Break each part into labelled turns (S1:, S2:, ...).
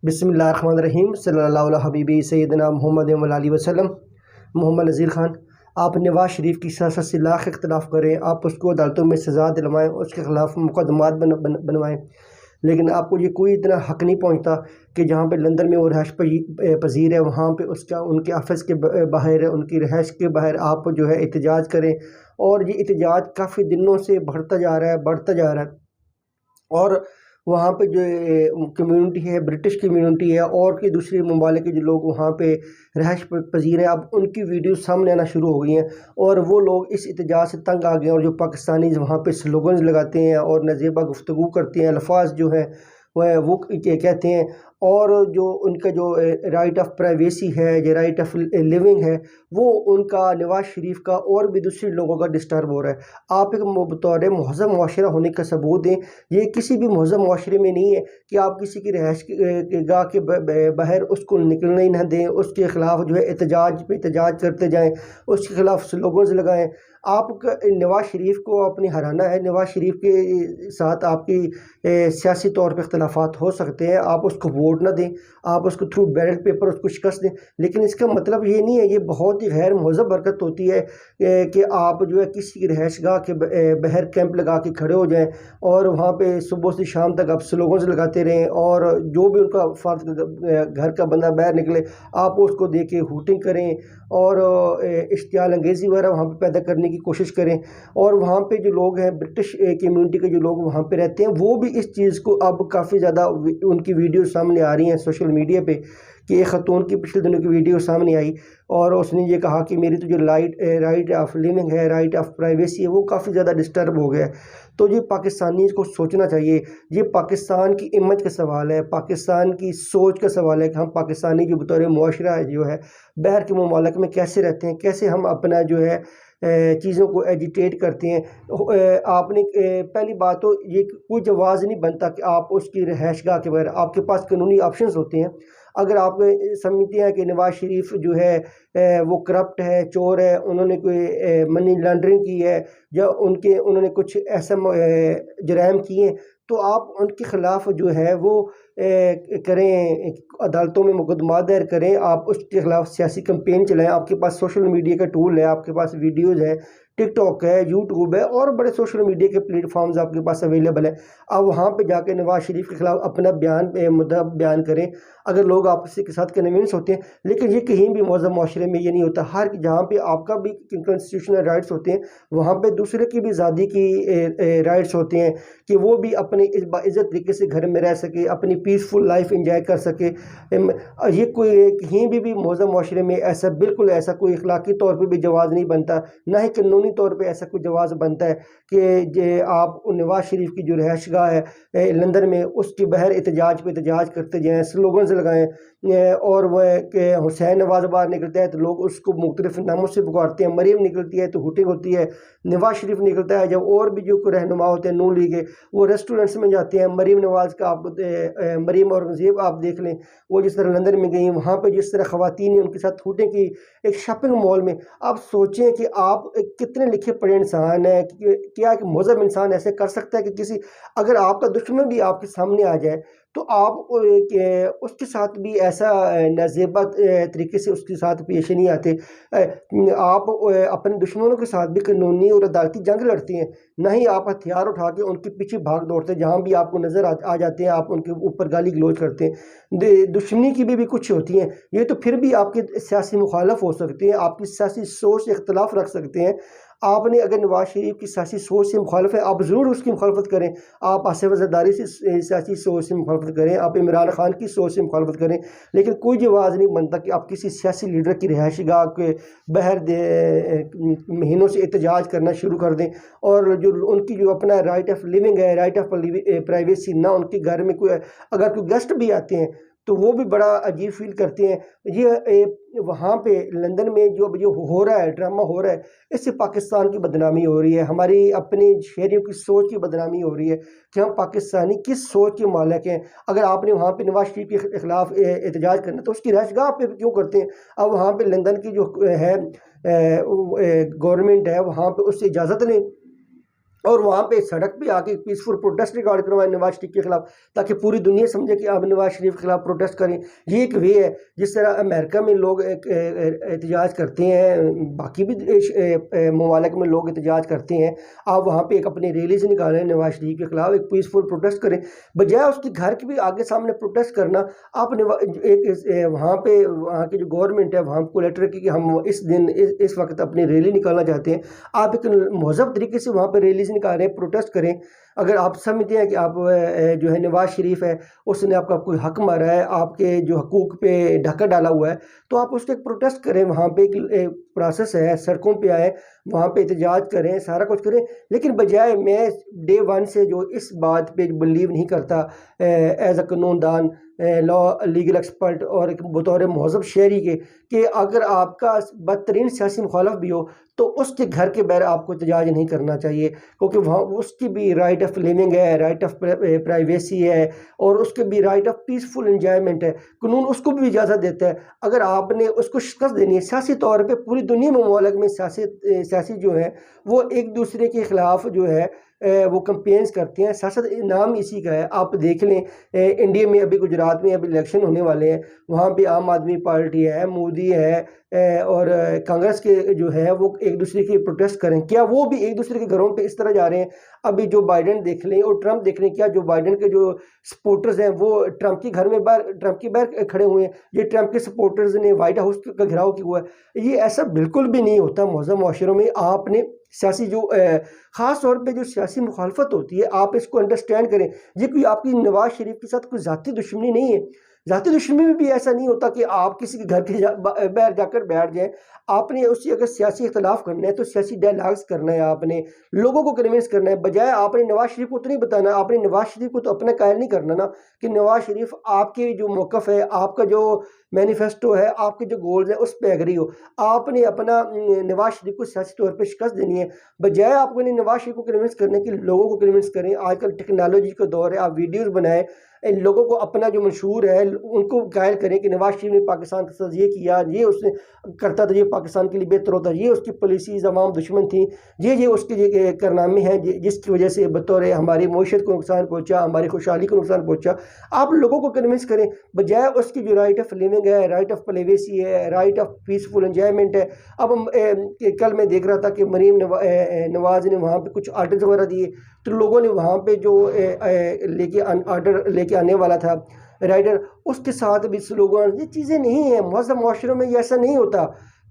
S1: بسم اللہ الرحمن الرحیم صلی اللہ علیہ حبیبی سیدنا محمد علیہ وسلم۔ محمد نذیر خان، آپ نواز شریف کی سیاست سے لاکھ اختلاف کریں، آپ اس کو عدالتوں میں سزا دلوائیں، اس کے خلاف مقدمات بنوائیں، لیکن آپ کو یہ کوئی اتنا حق نہیں پہنچتا کہ جہاں پہ لندن میں وہ رہائش پذیر ہے وہاں پہ ان کے آفس کے باہر ان کی رہائش کے باہر آپ جو ہے احتجاج کریں۔ اور یہ احتجاج کافی دنوں سے بڑھتا جا رہا ہے اور وہاں پہ جو کمیونٹی ہے، برٹش کمیونٹی ہے اور کی دوسری ممالک کے جو لوگ وہاں پہ رہائش پذیر ہیں، اب ان کی ویڈیوز سامنے آنا شروع ہو گئی ہیں اور وہ لوگ اس احتجاج سے تنگ آ گئے ہیں، اور جو پاکستانی وہاں پہ سلوگنز لگاتے ہیں اور نازیبا گفتگو کرتے ہیں، الفاظ جو ہیں وہ کہتے ہیں، اور جو ان کا جو رائٹ آف پرائیویسی ہے یا رائٹ آف لیونگ ہے وہ ان کا نواز شریف کا اور بھی دوسرے لوگوں کا ڈسٹرب ہو رہا ہے۔ آپ ایک بطور مہذب معاشرہ ہونے کا ثبوت دیں۔ یہ کسی بھی مہذب معاشرے میں نہیں ہے کہ آپ کسی کی رہائش گاہ کے باہر اس کو نکلنے نہ دیں، اس کے خلاف جو ہے احتجاج پہ احتجاج کرتے جائیں، اس کے خلاف سلوگنز لگائیں۔ آپ نواز شریف کو اپنی ہرانا ہے، نواز شریف کے ساتھ آپ کی سیاسی طور پہ اختلافات ہو سکتے ہیں، آپ اس کو ووٹ نہ دیں، آپ اس کو تھرو بیلٹ پیپر اس کو شکست دیں، لیکن اس کا مطلب یہ نہیں ہے، یہ بہت ہی غیر مہذب حرکت ہوتی ہے کہ آپ جو ہے کسی کی رہائش گاہ کے باہر کیمپ لگا کے کھڑے ہو جائیں اور وہاں پہ صبح سے شام تک آپ سلوگنز لگاتے رہیں، اور جو بھی ان کا گھر کا بندہ باہر نکلے آپ اس کو دے کے ہوٹنگ کریں اور اشتعال انگیزی وغیرہ وہاں پہ پیدا کرنے کی کوشش کریں۔ اور وہاں پہ جو لوگ ہیں، برٹش کمیونٹی کے جو لوگ وہاں پہ رہتے ہیں، وہ بھی اس چیز کو اب کافی زیادہ ان کی ویڈیو سامنے آ رہی ہیں سوشل میڈیا پہ، کہ ایک خاتون کی پچھلے دنوں کی ویڈیو سامنے آئی اور اس نے یہ کہا کہ میری تو جو رائٹ آف لیونگ ہے، رائٹ آف پرائیویسی ہے، وہ کافی زیادہ ڈسٹرب ہو گیا ہے۔ تو یہ پاکستانی کو سوچنا چاہیے، یہ پاکستان کی امیج کا سوال ہے، پاکستان کی سوچ کا سوال ہے کہ ہم پاکستانی جو بطور معاشرہ جو ہے باہر کے ممالک میں کیسے رہتے ہیں، کیسے ہم اپنا جو ہے چیزوں کو ایجیٹیٹ کرتے ہیں۔ آپ نے پہلی بات تو یہ کوئی جواز نہیں بنتا کہ آپ اس کی رہائش گاہ کے بغیر، آپ کے پاس قانونی آپشنز ہوتے ہیں۔ اگر آپ سمجھتے ہیں کہ نواز شریف جو ہے وہ کرپٹ ہے، چور ہے، انہوں نے کوئی منی لانڈرنگ کی ہے یا انہوں نے کچھ ایسا جرائم کیے ہیں، تو آپ ان کے خلاف جو ہے وہ کریں، عدالتوں میں مقدمات دائر کریں، آپ اس کے خلاف سیاسی کمپین چلائیں۔ آپ کے پاس سوشل میڈیا کا ٹول ہے، آپ کے پاس ویڈیوز ہیں، ٹک ٹاک ہے، یوٹیوب ہے اور بڑے سوشل میڈیا کے پلیٹ فارمز آپ کے پاس اویلیبل ہیں۔ آپ وہاں پہ جا کے نواز شریف کے خلاف اپنا مدعا بیان کریں اگر لوگ آپ کے ساتھ کنونس ہوتے ہیں، لیکن یہ کہیں بھی مہذب معاشرے میں یہ نہیں ہوتا۔ جہاں پہ آپ کا بھی کنسٹیٹیوشنل رائٹس ہوتے ہیں وہاں پہ دوسرے کی بھی آزادی کی رائٹس ہوتے ہیں کہ وہ بھی اپنی باعزت طریقے سے گھر میں رہ سکے، اپنی پیسفل لائف انجوائے کر سکے۔ یہ کوئی کہیں بھی مہذب معاشرے میں بالکل ایسا کوئی اخلاقی طور پہ بھی جواز نہیں بنتا، نہ ہی قانونی طور پہ ایسا کوئی جواز بنتا ہے کہ آپ نواز شریف کی جو رہائش گاہ ہے لندن میں اس کے باہر احتجاج پہ احتجاج کرتے جائیں، سلوگنز لگائیں، اور وہ کہ حسین نواز باہر نکلتا ہے تو لوگ اس کو مختلف ناموں سے پکارتے ہیں، مریم نکلتی ہے تو ہوٹنگ ہوتی ہے، نواز شریف نکلتا ہے جب اور بھی جو کوئی رہنما ہوتے ہیں نون لیگ وہ ریسٹورنٹس میں جاتے ہیں، مریم نواز کا آپ مریم اور نظیب آپ دیکھ لیں، وہ جس طرح لندن میں گئیں وہاں پہ جس طرح خواتین ہیں ان کے ساتھ ہوٹنگ کی ایک شاپنگ مال میں۔ آپ سوچیں کہ آپ کتنے لکھے پڑھے انسان ہیں، کیا ایک مہذب انسان ایسے کر سکتا ہے کہ اگر آپ کا دشمن بھی آپ کے سامنے آ جائے تو آپ اس کے ساتھ بھی ایسا نازیبا طریقے سے اس کے ساتھ پیش نہیں آتے، آپ اپنے دشمنوں کے ساتھ بھی قانونی اور عدالتی جنگ لڑتے ہیں، نہ ہی آپ ہتھیار اٹھا کے ان کے پیچھے بھاگ دوڑتے ہیں، جہاں بھی آپ کو نظر آ جاتے ہیں آپ ان کے اوپر گالی گلوچ کرتے ہیں۔ دشمنی کی بھی کچھ ہوتی ہیں، یہ تو پھر بھی آپ کے سیاسی مخالف ہو سکتے ہیں، آپ کی سیاسی سوچ سے اختلاف رکھ سکتے ہیں۔ آپ نے اگر نواز شریف کی سیاسی سوچ سے مخالف ہے آپ ضرور اس کی مخالفت کریں، آپ آصف زرداری سے سیاسی سوچ سے مخالفت کریں، آپ عمران خان کی سوچ سے مخالفت کریں، لیکن کوئی جواز نہیں بنتا کہ آپ کسی سیاسی لیڈر کی رہائش گاہ کے باہر مہینوں سے احتجاج کرنا شروع کر دیں، اور جو ان کی جو اپنا رائٹ آف لیونگ ہے، رائٹ آف پرائیویسی، نہ ان کے گھر میں اگر کوئی گیسٹ بھی آتے ہیں تو وہ بھی بڑا عجیب فیل کرتے ہیں۔ یہ وہاں پہ لندن میں جو ہو رہا ہے، ڈرامہ ہو رہا ہے، اس سے پاکستان کی بدنامی ہو رہی ہے، ہماری اپنی شہریوں کی سوچ کی بدنامی ہو رہی ہے کہ ہم پاکستانی کس سوچ کے مالک ہیں۔ اگر آپ نے وہاں پہ نواز شریف کے خلاف احتجاج کرنا تو اس کی رہائش گاہ پہ کیوں کرتے ہیں؟ اب وہاں پہ لندن کی جو ہے گورنمنٹ ہے وہاں پہ اس سے اجازت لیں، اور وہاں پہ سڑک پہ آ کے پیسفل پروٹیسٹ ریکارڈ کروائیں نواز شریف کے خلاف، تاکہ پوری دنیا سمجھے کہ آپ نواز شریف کے خلاف پروٹیسٹ کریں۔ یہ ایک وے ہے جس طرح امریکہ میں لوگ احتجاج کرتے ہیں، باقی بھی ممالک میں لوگ احتجاج کرتے ہیں، آپ وہاں پہ ایک اپنی ریلیز نکالیں نواز شریف کے خلاف، ایک پیسفل پروٹیسٹ کریں، بجائے اس کے گھر کے بھی آگے سامنے پروٹیسٹ کرنا۔ آپ وہاں پہ وہاں کی جو گورنمنٹ ہے وہاں کو لیٹر کی کہ ہم اس دن اس وقت اپنی ریلی نکالنا چاہتے ہیں، آپ ایک مہذب طریقے سے وہاں پہ ریلیز نکالیں، پروٹیسٹ کریں۔ اگر آپ سمجھتے ہیں کہ آپ جو ہے نواز شریف ہے اس نے آپ کا کوئی حق مارا ہے، آپ کے جو حقوق پہ ڈھکا ڈالا ہوا ہے، تو آپ اس پہ پروٹیسٹ کریں، وہاں پہ ایک پروسیس ہے، سڑکوں پہ آئیں، وہاں پہ احتجاج کریں، سارا کچھ کریں۔ لیکن بجائے میں ڈے ون سے جو اس بات پہ بلیو نہیں کرتا ایز اے قانون دان، لا لیگل ایکسپرٹ اور ایک بطور مہذب شہری کے، کہ اگر آپ کا بدترین سیاسی مخالف بھی ہو تو اس کے گھر کے بغیر آپ کو احتجاج نہیں کرنا چاہیے، کیونکہ وہاں اس کی بھی رائٹ آف لیونگ ہے، رائٹ آف پرائیویسی ہے، اور اس کے بھی رائٹ آف پیسفل انجوائمنٹ ہے، قانون اس کو بھی اجازت دیتا ہے۔ اگر آپ نے اس کو شکست دینی ہے سیاسی طور پہ، پوری دنیا میں ممالک میں سیاسی جو ہے وہ ایک دوسرے کے خلاف جو ہے وہ کمپینز کرتے ہیں، سیاست نام اسی کا ہے۔ آپ دیکھ لیں انڈیا میں ابھی گجرات میں ابھی الیکشن ہونے والے ہیں، وہاں پہ عام آدمی پارٹی ہے، مودی ہے اور کانگریس کے جو ہے وہ ایک دوسرے کی پروٹیسٹ کریں، کیا وہ بھی ایک دوسرے کے گھروں پہ اس طرح جا رہے ہیں؟ ابھی جو بائیڈن دیکھ لیں اور ٹرمپ دیکھ لیں، کیا جو بائیڈن کے جو سپورٹرز ہیں وہ ٹرمپ کے گھر میں ٹرمپ کے باہر کھڑے ہوئے ہیں؟ یہ ٹرمپ کے سپورٹرز نے وائٹ ہاؤس کا گھراؤ کیا ہوا ہے؟ یہ ایسا بالکل بھی نہیں ہوتا مہذب معاشروں میں۔ آپ نے سیاسی جو خاص طور پہ جو سیاسی مخالفت ہوتی ہے آپ اس کو انڈرسٹینڈ کریں۔ یہ کوئی آپ کی نواز شریف کے ساتھ کوئی ذاتی دشمنی نہیں ہے، ذاتی دشمنی میں بھی ایسا نہیں ہوتا کہ آپ کسی کے گھر کے باہر جا کر بیٹھ جائیں۔ آپ نے اس سے اگر سیاسی اختلاف کرنا ہے تو سیاسی ڈائلاگز کرنا ہے، آپ نے لوگوں کو کنونس کرنا ہے، بجائے آپ نے نواز شریف کو تو نہیں بتانا، آپ نے نواز شریف کو تو اپنا قائل نہیں کرنا نا کہ نواز شریف آپ کے جو موقف ہے، آپ کا جو مینیفیسٹو ہے، آپ کے جو گولز ہیں اس پہ ایگری ہو۔ آپ نے اپنا نواز شریف کو سیاسی طور پہ شکست دینی ہے، بجائے آپ کو نواز شریف کو کنونس کرنے کی لوگوں کو کنونس کریں۔ آج کل ٹیکنالوجی کا دور ہے، آپ ویڈیوز بنائیں، لوگوں کو اپنا جو مشہور ہے ان کو قائل کریں کہ نواز شریف نے پاکستان کے ساتھ یہ کیا، یہ اس نے کرتا تھا، یہ پاکستان کے لیے بہتر ہوتا، یہ اس کی پالیسیز عوام دشمن تھیں، یہ اس کے یہ کارنامے ہیں جس کی وجہ سے بطور ہماری معیشت کو نقصان پہنچا، ہماری خوشحالی کو نقصان پہنچا۔ آپ لوگوں کو کنونس کریں، بجائے اس کی جو رائٹ آف لیونگ ہے، رائٹ آف پرائیویسی ہے، رائٹ آف پیسفل انجوائمنٹ ہے۔ اب کل میں دیکھ رہا تھا کہ مریم نواز نے وہاں پہ کچھ آرڈرز وغیرہ دیے، تو لوگوں نے وہاں پہ جو آرڈر لے کے آنے والا تھا رائڈر، اس کے ساتھ بھی لوگوں یہ چیزیں نہیں ہیں مہذب معاشروں میں، یہ ایسا نہیں ہوتا۔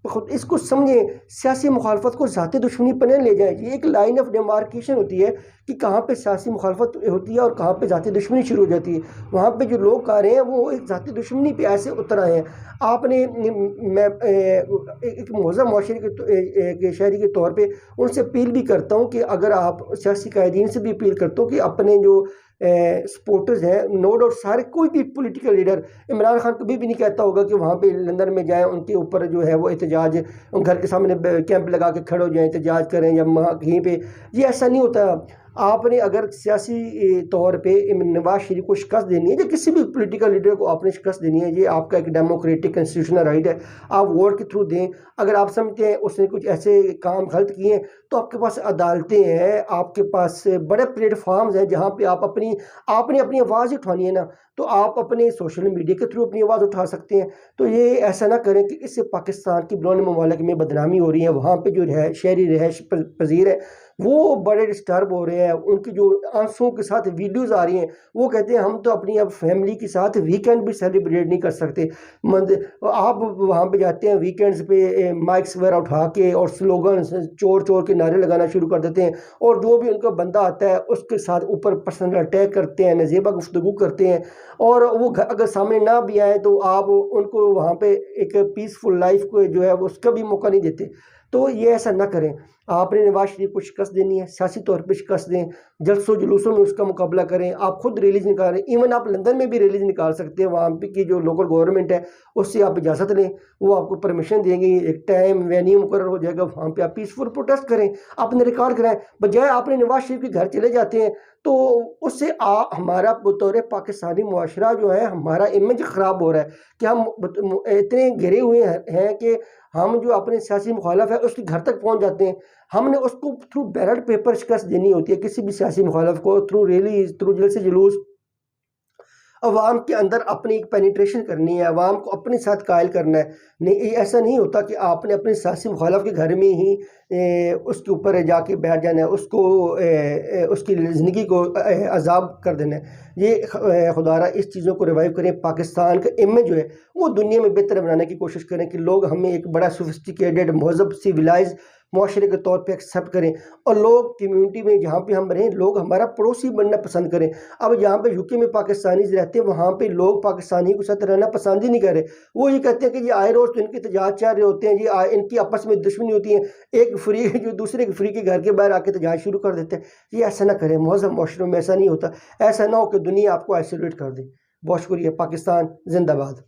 S1: خود اس کو سمجھیں، سیاسی مخالفت کو ذاتی دشمنی پر نہ لے جائیں۔ یہ ایک لائن آف ڈیمارکیشن ہوتی ہے کہ کہاں پہ سیاسی مخالفت ہوتی ہے اور کہاں پہ ذاتی دشمنی شروع ہو جاتی ہے۔ وہاں پہ جو لوگ آ رہے ہیں وہ ایک ذاتی دشمنی پہ ایسے اتر آئے ہیں۔ آپ نے میں ایک مہذب معاشرے کے شہری کے طور پہ ان سے اپیل بھی کرتا ہوں کہ اگر آپ سیاسی قائدین سے بھی اپیل کرتا ہوں کہ اپنے جو سپورٹرز ہیں، نو ڈاؤٹ سارے، کوئی بھی پولیٹیکل لیڈر عمران خان کبھی بھی نہیں کہتا ہوگا کہ وہاں پہ لندن میں جائیں، ان کے اوپر جو ہے وہ احتجاج، ان گھر کے سامنے کیمپ لگا کے کھڑے ہو جائیں، احتجاج کریں یا کہیں پہ، یہ ایسا نہیں ہوتا۔ آپ نے اگر سیاسی طور پہ نواز شریف کو شکست دینی ہے یا کسی بھی پولیٹیکل لیڈر کو آپ نے شکست دینی ہے، یہ آپ کا ایک ڈیموکریٹک کنسٹیٹیوشنل رائٹ ہے، آپ ووٹ کے تھرو دیں۔ اگر آپ سمجھتے ہیں اس نے کچھ ایسے کام غلط کیے ہیں تو آپ کے پاس عدالتیں ہیں، آپ کے پاس بڑے پلیٹ فارمز ہیں جہاں پہ آپ نے اپنی آواز اٹھانی ہے نا، تو آپ اپنے سوشل میڈیا کے تھرو اپنی آواز اٹھا سکتے ہیں۔ تو یہ ایسا نہ کریں کہ اس سے پاکستان کی بیرون ممالک میں بدنامی ہو رہی ہے، وہاں پہ جو شہری رہائش پذیر ہے وہ بڑے ڈسٹرب ہو رہے ہیں، ان کی جو آنسوں کے ساتھ ویڈیوز آ رہی ہیں، وہ کہتے ہیں ہم تو اپنی اب فیملی کے ساتھ ویکینڈ بھی سیلیبریٹ نہیں کر سکتے۔ آپ وہاں پہ جاتے ہیں ویکینڈز پہ، مائکس وغیرہ اٹھا کے اور سلوگن چور کے نعرے لگانا شروع کر دیتے ہیں، اور جو بھی ان کا بندہ آتا ہے اس کے ساتھ اوپر پرسنل اٹیک کرتے ہیں، نزیبہ گفتگو کرتے ہیں، اور وہ اگر سامنے نہ بھی آئے تو آپ ان کو وہاں پہ ایک پیسفل لائف کو جو ہے وہ اس کا بھی موقع نہیں دیتے۔ تو یہ ایسا نہ کریں۔ آپ نے نواز شریف کو شکست دینی ہے، سیاسی طور پہ شکست دیں، جلسوں جلوسوں میں اس کا مقابلہ کریں، آپ خود ریلیز نکالیں، ایون آپ لندن میں بھی ریلیز نکال سکتے ہیں، وہاں پہ کی جو لوکل گورنمنٹ ہے اس سے آپ اجازت لیں، وہ آپ کو پرمیشن دیں گے، ایک ٹائم وینیو مقرر ہو جائے گا، وہاں پہ آپ پیسفل پروٹیسٹ کریں، آپ نے ریکارڈ کرائیں، بجائے آپ نے نواز شریف کے گھر چلے جاتے ہیں تو اس سے ہمارا بطور پاکستانی معاشرہ جو ہے ہمارا امیج خراب ہو رہا ہے کہ ہم اتنے گھرے ہوئے ہیں کہ ہم جو اپنے سیاسی مخالف ہے اس کے گھر تک پہنچ جاتے ہیں. ہم نے اس کو تھرو بیلٹ پیپر شکست دینی ہوتی ہے کسی بھی سیاسی مخالف کو، تھرو ریلیز، تھرو جلسے جلوس، عوام کے اندر اپنی ایک پینیٹریشن کرنی ہے، عوام کو اپنے ساتھ قائل کرنا ہے. نہیں، ایسا نہیں ہوتا کہ آپ نے اپنے سیاسی مخالف کے گھر میں ہی اس کے اوپر جا کے بیٹھ جانا ہے، اس کو اس کی زندگی کو عذاب کر دینا ہے. یہ خدا را اس چیزوں کو ریوائیو کریں. پاکستان کا امیج جو ہے وہ دنیا میں بہتر بنانے کی کوشش کریں کہ لوگ ہمیں ایک بڑا سوفسٹیکیٹڈ، مہذب، سیویلائز معاشرے کے طور پہ ایکسیپٹ کریں، اور لوگ کمیونٹی میں جہاں پہ ہم رہیں لوگ ہمارا پڑوسی بننا پسند کریں. اب جہاں پہ یو کے میں پاکستانیز رہتے ہیں وہاں پہ لوگ پاکستانی کے ساتھ رہنا پسند ہی نہیں کر رہے. وہ یہ کہتے ہیں کہ یہ آئے روز تو ان کے تجاج چل رہے ہوتے ہیں، یہ ان کی آپس میں دشمنی ہوتی ہے، ایک فریق جو دوسرے کے فریق کے گھر کے باہر آ کے تجاج شروع کر دیتے ہیں. یہ ایسا نہ کریں، مہذب معاشروں میں ایسا نہیں ہوتا. ایسا نہ ہو کہ دنیا آپ کو آئسولیٹ کر دے. بہت شکریہ. پاکستان زندہ باد.